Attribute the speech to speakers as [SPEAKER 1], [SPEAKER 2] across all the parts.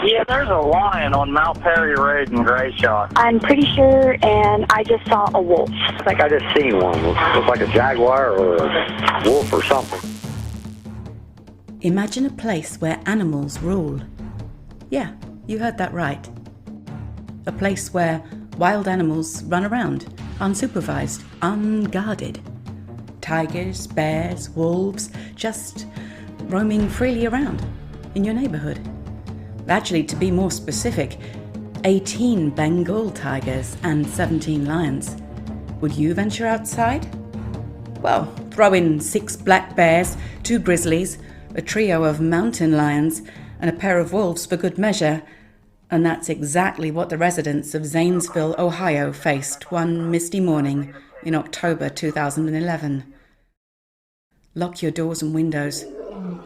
[SPEAKER 1] Yeah, there's a lion on Mount Perry Road in Grayshot.
[SPEAKER 2] I'm pretty sure, and I just saw a wolf.
[SPEAKER 3] I think I just seen one. Looks like a jaguar or a wolf or something.
[SPEAKER 4] Imagine a place where animals rule. Yeah, you heard that right. A place where wild animals run around, unsupervised, unguarded. Tigers, bears, wolves, just roaming freely around in your neighborhood. Actually, to be more specific, 18 Bengal tigers and 17 lions. Would you venture outside? Well, throw in 6 black bears, 2 grizzlies, a trio of mountain lions, and a pair of wolves for good measure, and that's exactly what the residents of Zanesville, Ohio faced one misty morning in October 2011. Lock your doors and windows.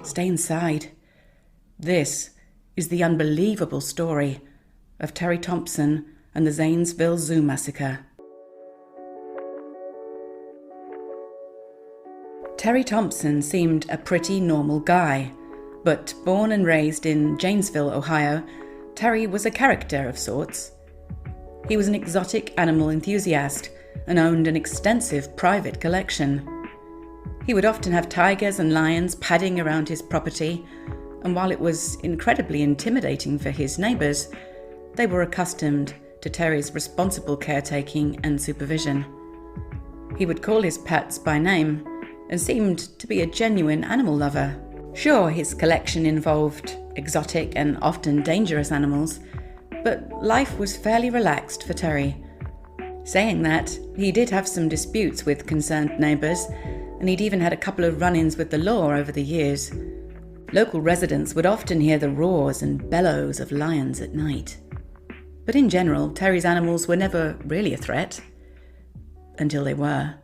[SPEAKER 4] Stay inside. This is the unbelievable story of Terry Thompson and the Zanesville Zoo massacre. Terry Thompson seemed a pretty normal guy, but born and raised in Janesville, Ohio, Terry was a character of sorts. He was an exotic animal enthusiast and owned an extensive private collection. He would often have tigers and lions padding around his property, and while it was incredibly intimidating for his neighbours, they were accustomed to Terry's responsible caretaking and supervision. He would call his pets by name and seemed to be a genuine animal lover. Sure, his collection involved exotic and often dangerous animals, but life was fairly relaxed for Terry. Saying that, he did have some disputes with concerned neighbours, and he'd even had a couple of run-ins with the law over the years. Local residents would often hear the roars and bellows of lions at night. But in general, Terry's animals were never really a threat. Until they were.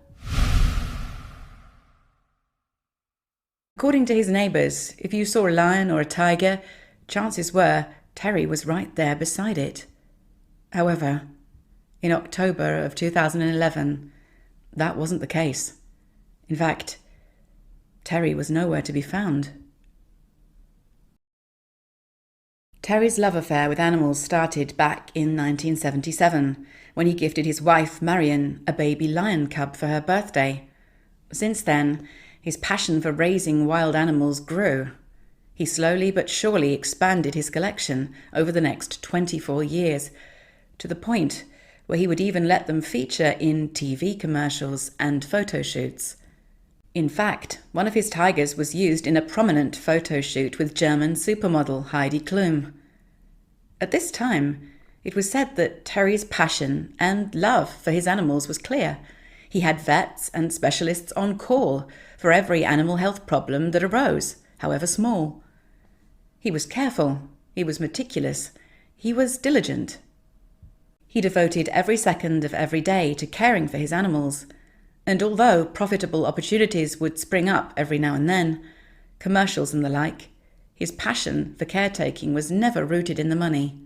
[SPEAKER 4] According to his neighbours, if you saw a lion or a tiger, chances were Terry was right there beside it. However, in October of 2011, that wasn't the case. In fact, Terry was nowhere to be found. Terry's love affair with animals started back in 1977, when he gifted his wife, Marion, a baby lion cub for her birthday. Since then, his passion for raising wild animals grew. He slowly but surely expanded his collection over the next 24 years, to the point where he would even let them feature in TV commercials and photo shoots. In fact, one of his tigers was used in a prominent photo shoot with German supermodel Heidi Klum. At this time, it was said that Terry's passion and love for his animals was clear. He had vets and specialists on call for every animal health problem that arose, however small. He was careful, he was meticulous, he was diligent. He devoted every second of every day to caring for his animals, and although profitable opportunities would spring up every now and then, commercials and the like, his passion for caretaking was never rooted in the money.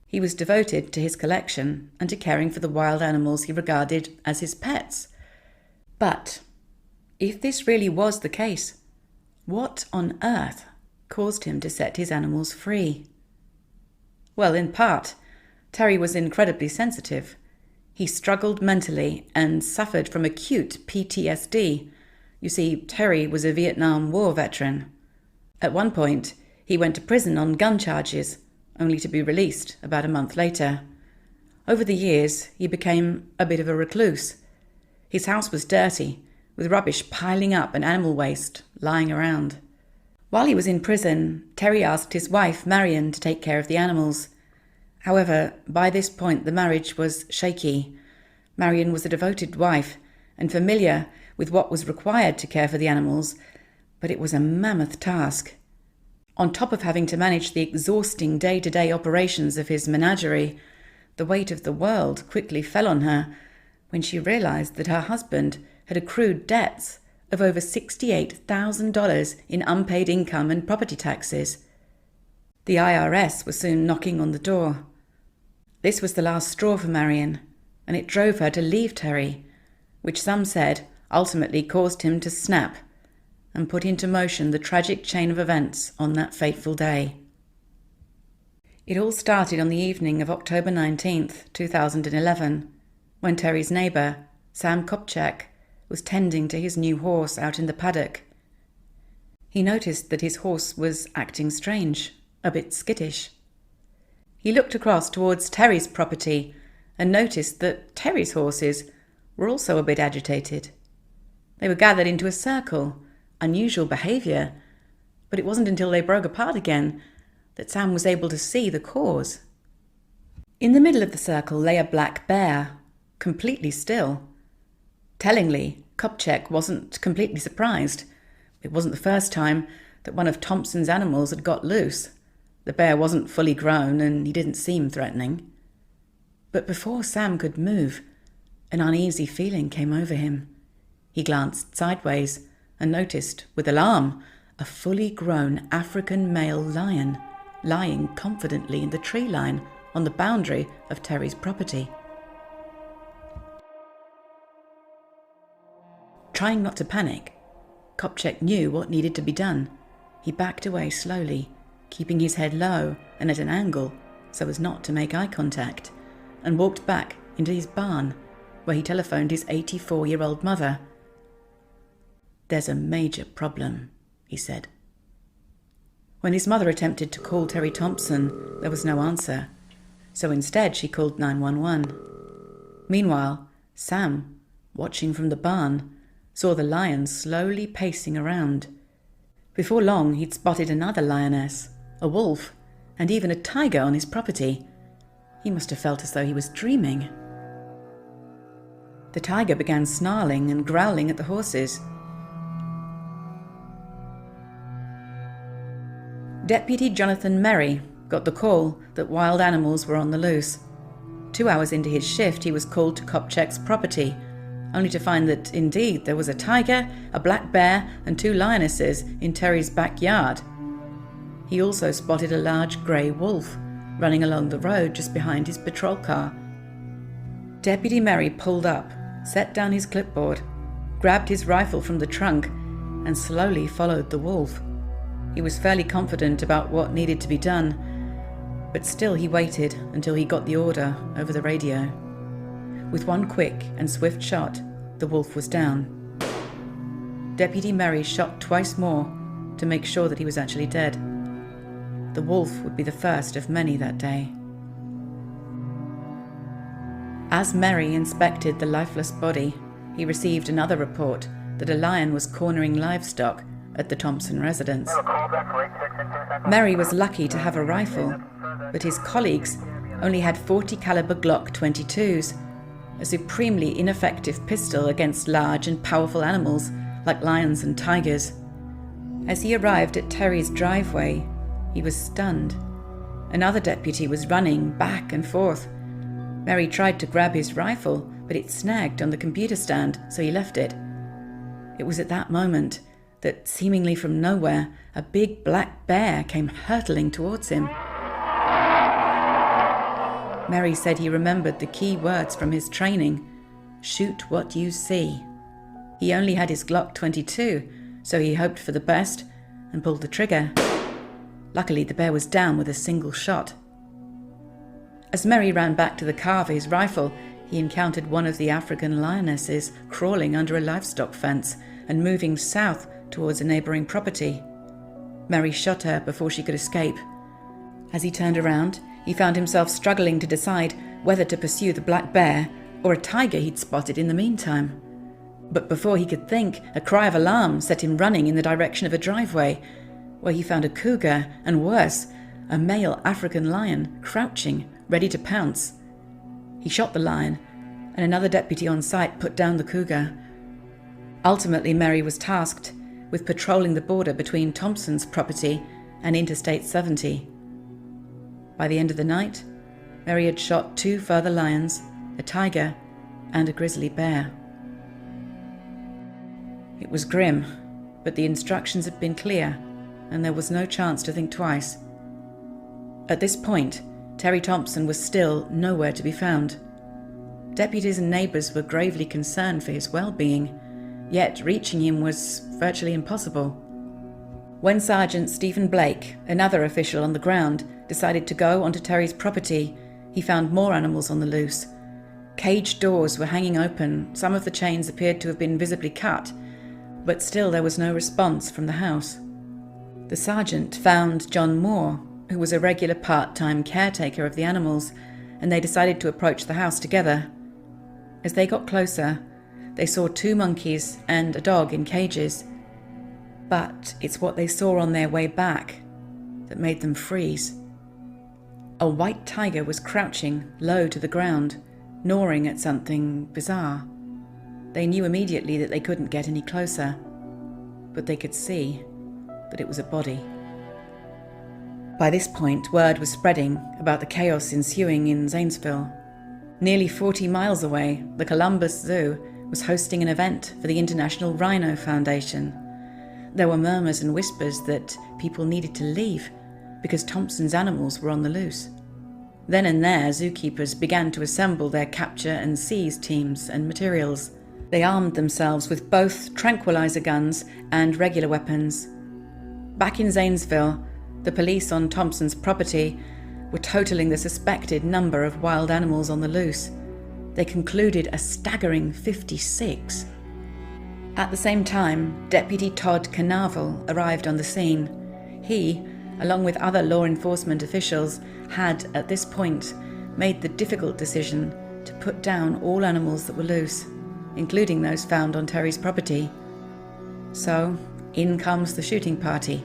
[SPEAKER 4] He was devoted to his collection and to caring for the wild animals he regarded as his pets. But if this really was the case, what on earth caused him to set his animals free? Well, in part, Terry was incredibly sensitive. He struggled mentally and suffered from acute PTSD. You see, Terry was a Vietnam War veteran. At one point, he went to prison on gun charges, only to be released about a month later. Over the years, he became a bit of a recluse. His house was dirty, with rubbish piling up and animal waste lying around. While he was in prison, Terry asked his wife, Marion, to take care of the animals. However, by this point the marriage was shaky. Marion was a devoted wife and familiar with what was required to care for the animals, but it was a mammoth task. On top of having to manage the exhausting day-to-day operations of his menagerie, the weight of the world quickly fell on her when she realized that her husband had accrued debts of over $68,000 in unpaid income and property taxes. The IRS was soon knocking on the door. This was the last straw for Marion, and it drove her to leave Terry, which some said ultimately caused him to snap and put into motion the tragic chain of events on that fateful day. It all started on the evening of October 19th, 2011, when Terry's neighbour, Sam Kopchak, was tending to his new horse out in the paddock. He noticed that his horse was acting strange, a bit skittish. He looked across towards Terry's property and noticed that Terry's horses were also a bit agitated. They were gathered into a circle, unusual behaviour, but it wasn't until they broke apart again that Sam was able to see the cause. In the middle of the circle lay a black bear, completely still. Tellingly, Kopchak wasn't completely surprised. It wasn't the first time that one of Thompson's animals had got loose. The bear wasn't fully grown and he didn't seem threatening. But before Sam could move, an uneasy feeling came over him. He glanced sideways and noticed, with alarm, a fully grown African male lion lying confidently in the tree line on the boundary of Terry's property. Trying not to panic, Kopchak knew what needed to be done. He backed away slowly, keeping his head low and at an angle so as not to make eye contact, and walked back into his barn, where he telephoned his 84-year-old mother. "There's a major problem," he said. When his mother attempted to call Terry Thompson, there was no answer, so instead she called 911. Meanwhile, Sam, watching from the barn, saw the lion slowly pacing around. Before long, he'd spotted another lioness, a wolf, and even a tiger on his property. He must have felt as though he was dreaming. The tiger began snarling and growling at the horses. Deputy Jonathan Merry got the call that wild animals were on the loose. 2 hours into his shift, he was called to Kopchak's property, only to find that, indeed, there was a tiger, a black bear, and 2 lionesses in Terry's backyard. He also spotted a large grey wolf running along the road just behind his patrol car. Deputy Merry pulled up, set down his clipboard, grabbed his rifle from the trunk, and slowly followed the wolf. He was fairly confident about what needed to be done, but still he waited until he got the order over the radio. With one quick and swift shot, the wolf was down. Deputy Merry shot twice more to make sure that he was actually dead. The wolf would be the first of many that day. As Merry inspected the lifeless body, he received another report that a lion was cornering livestock at the Thompson residence. Merry was lucky to have a rifle, but his colleagues only had 40 caliber Glock 22s, a supremely ineffective pistol against large and powerful animals like lions and tigers. As he arrived at Terry's driveway, he was stunned. Another deputy was running back and forth. Merry tried to grab his rifle, but it snagged on the computer stand, so he left it. It was at that moment that, seemingly from nowhere, a big black bear came hurtling towards him. Merry said he remembered the key words from his training: "Shoot what you see." He only had his Glock 22, so he hoped for the best and pulled the trigger. Luckily, the bear was down with a single shot. As Merry ran back to the car for his rifle, he encountered one of the African lionesses crawling under a livestock fence and moving south towards a neighbouring property. Merry shot her before she could escape. As he turned around, he found himself struggling to decide whether to pursue the black bear or a tiger he'd spotted in the meantime. But before he could think, a cry of alarm set him running in the direction of a driveway, where he found a cougar, and worse, a male African lion crouching, ready to pounce. He shot the lion, and another deputy on site put down the cougar. Ultimately, Merry was tasked with patrolling the border between Thompson's property and Interstate 70. By the end of the night, Merry had shot 2 further lions, a tiger, and a grizzly bear. It was grim, but the instructions had been clear, and there was no chance to think twice. At this point, Terry Thompson was still nowhere to be found. Deputies and neighbours were gravely concerned for his well-being, yet reaching him was virtually impossible. When Sergeant Stephen Blake, another official on the ground, decided to go onto Terry's property, he found more animals on the loose. Cage doors were hanging open, some of the chains appeared to have been visibly cut, but still there was no response from the house. The sergeant found John Moore, who was a regular part-time caretaker of the animals, and they decided to approach the house together. As they got closer, they saw 2 monkeys and a dog in cages. But it's what they saw on their way back that made them freeze. A white tiger was crouching low to the ground, gnawing at something bizarre. They knew immediately that they couldn't get any closer, but they could see that it was a body. By this point, word was spreading about the chaos ensuing in Zanesville. Nearly 40 miles away, the Columbus Zoo was hosting an event for the International Rhino Foundation. There were murmurs and whispers that people needed to leave because Thompson's animals were on the loose. Then and there, zookeepers began to assemble their capture and seize teams and materials. They armed themselves with both tranquilizer guns and regular weapons. Back in Zanesville, the police on Thompson's property were totaling the suspected number of wild animals on the loose. They concluded a staggering 56. At the same time, Deputy Todd Carnarvon arrived on the scene. He, along with other law enforcement officials, had, at this point, made the difficult decision to put down all animals that were loose, including those found on Terry's property. So, in comes the shooting party.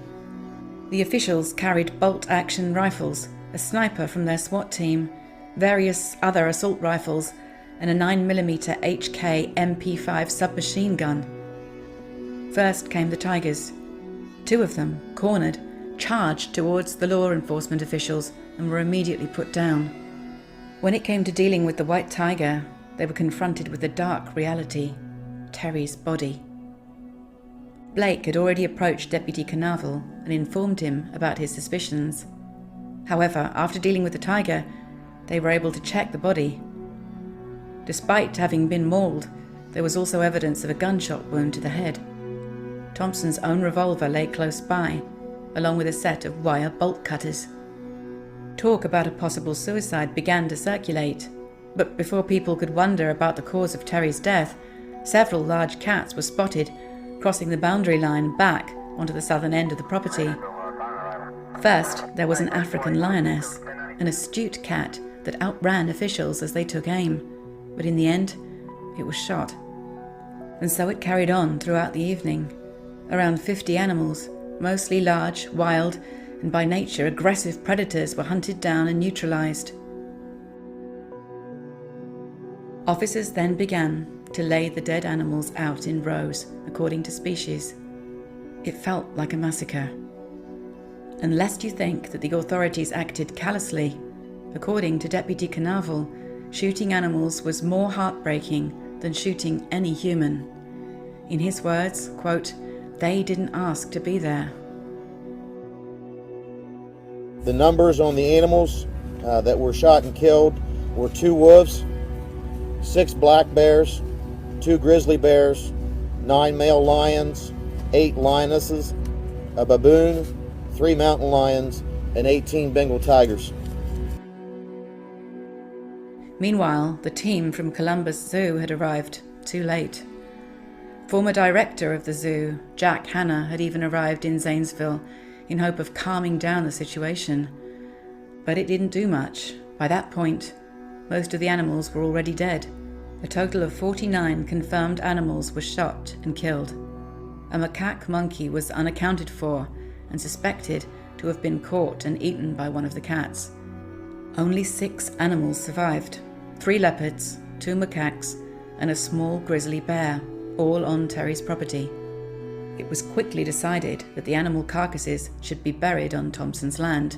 [SPEAKER 4] The officials carried bolt-action rifles, a sniper from their SWAT team, various other assault rifles, and a 9mm HK MP5 submachine gun. First came the tigers. 2 of them, cornered, charged towards the law enforcement officials and were immediately put down. When it came to dealing with the white tiger, they were confronted with the dark reality: Terry's body. Blake had already approached Deputy Carnarvon and informed him about his suspicions. However, after dealing with the tiger, they were able to check the body. Despite having been mauled, there was also evidence of a gunshot wound to the head. Thompson's own revolver lay close by, along with a set of wire bolt cutters. Talk about a possible suicide began to circulate, but before people could wonder about the cause of Terry's death, several large cats were spotted crossing the boundary line back onto the southern end of the property. First, there was an African lioness, an astute cat that outran officials as they took aim, but in the end, it was shot. And so it carried on throughout the evening. Around 50 animals, mostly large, wild, and by nature aggressive predators, were hunted down and neutralized. Officers then began to lay the dead animals out in rows, according to species. It felt like a massacre. And lest you think that the authorities acted callously, according to Deputy Carnarvon, shooting animals was more heartbreaking than shooting any human. In his words, quote, "They didn't ask to be there."
[SPEAKER 5] The numbers on the animals that were shot and killed were 2 wolves, 6 black bears, 2 grizzly bears, 9 male lions, 8 lionesses, a baboon, 3 mountain lions, and 18 Bengal tigers.
[SPEAKER 4] Meanwhile, the team from Columbus Zoo had arrived too late. Former director of the zoo, Jack Hanna, had even arrived in Zanesville in hope of calming down the situation. But it didn't do much. By that point, most of the animals were already dead. A total of 49 confirmed animals were shot and killed. A macaque monkey was unaccounted for and suspected to have been caught and eaten by one of the cats. Only 6 animals survived: 3 leopards, 2 macaques, and a small grizzly bear, all on Terry's property. It was quickly decided that the animal carcasses should be buried on Thompson's land.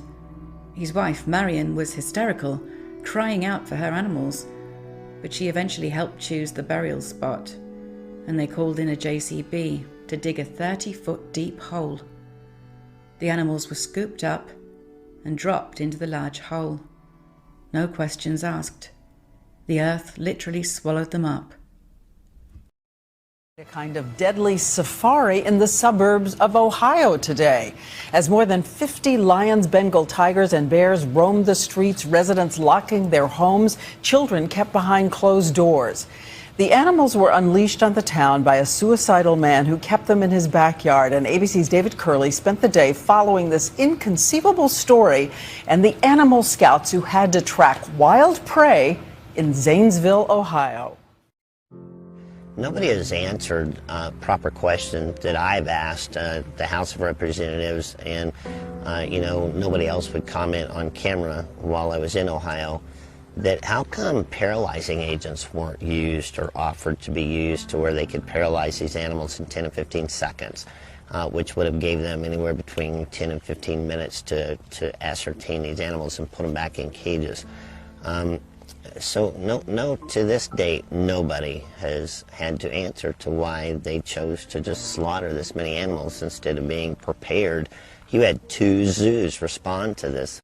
[SPEAKER 4] His wife, Marion, was hysterical, crying out for her animals, but she eventually helped choose the burial spot, and they called in a JCB to dig a 30-foot deep hole. The animals were scooped up and dropped into the large hole. No questions asked. The earth literally swallowed them up.
[SPEAKER 6] A kind of deadly safari in the suburbs of Ohio today. As more than 50 lions, Bengal tigers, and bears roamed the streets, residents locking their homes, children kept behind closed doors. The animals were unleashed on the town by a suicidal man who kept them in his backyard. And ABC's David Curley spent the day following this inconceivable story and the animal scouts who had to track wild prey in Zanesville, Ohio.
[SPEAKER 7] Nobody has answered proper questions that I've asked the House of Representatives, and nobody else would comment on camera while I was in Ohio. That how come paralyzing agents weren't used or offered to be used to where they could paralyze these animals in 10 to 15 seconds, which would have gave them anywhere between 10 and 15 minutes to ascertain these animals and put them back in cages. So no, to this date, nobody has had to answer to why they chose to just slaughter this many animals instead of being prepared. You had 2 zoos respond to this.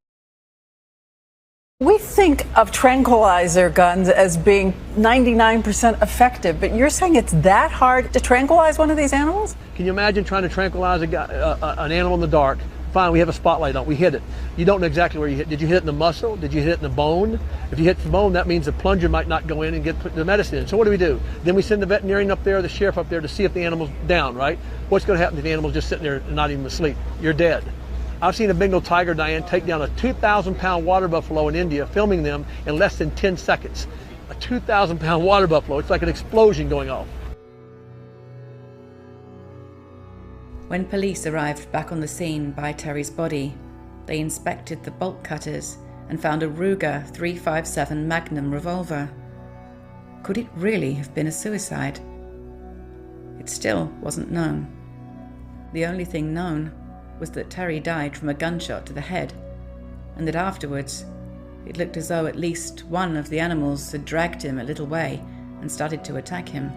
[SPEAKER 6] We think of tranquilizer guns as being 99% effective, but you're saying it's that hard to tranquilize one of these animals?
[SPEAKER 8] Can you imagine trying to tranquilize an animal in the dark? Fine, we have a spotlight on, we hit it. You don't know exactly where you hit. Did you hit it in the muscle? Did you hit it in the bone? If you hit the bone, that means the plunger might not go in and get the medicine in. So what do? Then we send the veterinarian up there, the sheriff up there to see if the animal's down, right? What's going to happen if the animal's just sitting there and not even asleep? You're dead. I've seen a Bengal tiger, Diane, take down a 2,000-pound water buffalo in India, filming them in less than 10 seconds. A 2,000-pound water buffalo, it's like an explosion going off.
[SPEAKER 4] When police arrived back on the scene by Terry's body, they inspected the bolt cutters and found a Ruger .357 Magnum revolver. Could it really have been a suicide? It still wasn't known. The only thing known was that Terry died from a gunshot to the head, and that afterwards it looked as though at least one of the animals had dragged him a little way and started to attack him.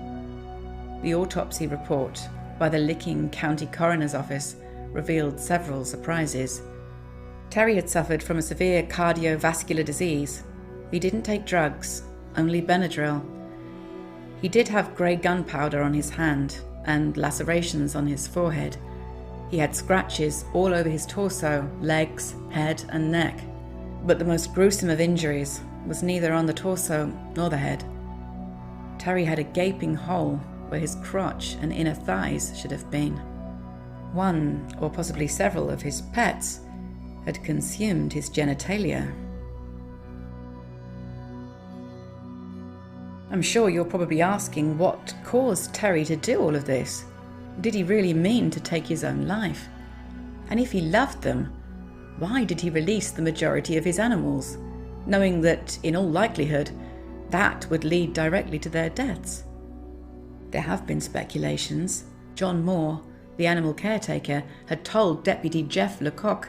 [SPEAKER 4] The autopsy report by the Licking County Coroner's Office revealed several surprises. Terry had suffered from a severe cardiovascular disease. He didn't take drugs, only Benadryl. He did have grey gunpowder on his hand and lacerations on his forehead. He had scratches all over his torso, legs, head and neck. But the most gruesome of injuries was neither on the torso nor the head. Terry had a gaping hole where his crotch and inner thighs should have been. One, or possibly several, of his pets had consumed his genitalia. I'm sure you're probably asking what caused Terry to do all of this. Did he really mean to take his own life? And if he loved them, why did he release the majority of his animals, knowing that, in all likelihood, that would lead directly to their deaths? There have been speculations. John Moore, the animal caretaker, had told Deputy Jeff Lecoq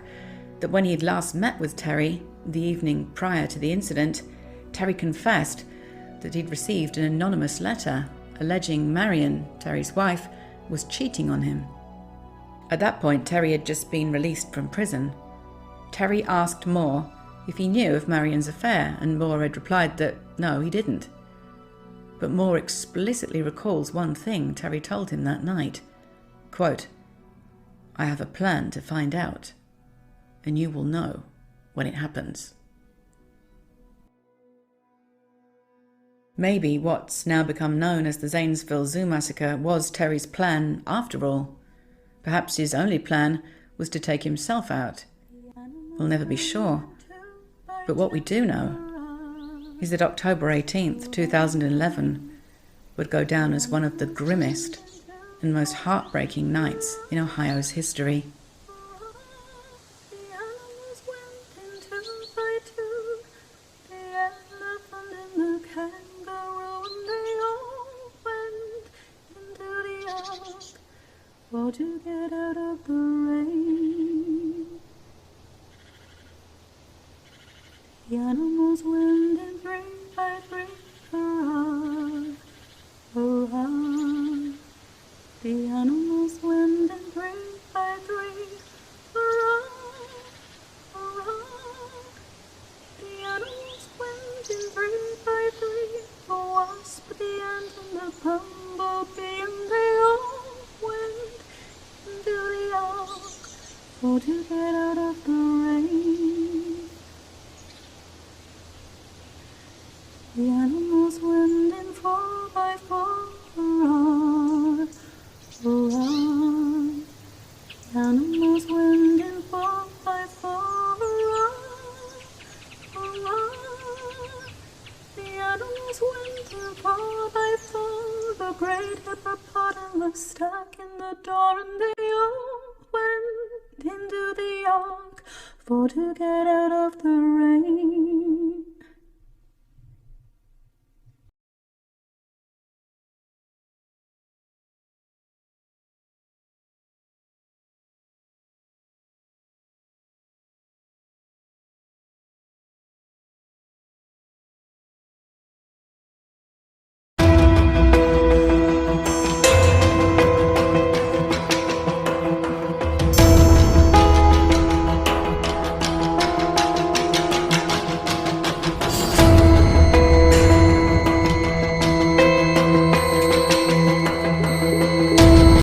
[SPEAKER 4] that when he had last met with Terry, the evening prior to the incident, Terry confessed that he'd received an anonymous letter alleging Marion, Terry's wife, was cheating on him. At that point, Terry had just been released from prison. Terry asked Moore if he knew of Marion's affair, and Moore had replied that no, he didn't. But Moore explicitly recalls one thing Terry told him that night. Quote, "I have a plan to find out, and you will know when it happens." Maybe what's now become known as the Zanesville Zoo massacre was Terry's plan after all. Perhaps his only plan was to take himself out. We'll never be sure. But what we do know is that October 18th, 2011 would go down as one of the grimmest and most heartbreaking nights in Ohio's history.
[SPEAKER 9] To get out of the rain, the animals went and 3 by 3, hurrah, hurrah. The animals went and 3 by 3. for to get out of the rain. The animals went in 4x4, hurrah, hurrah. The animals went in 4x4, hurrah, hurrah. The animals went in 4x4. The great hippopotamus stuck in the door, and they all went into the ark for to get out of the rain.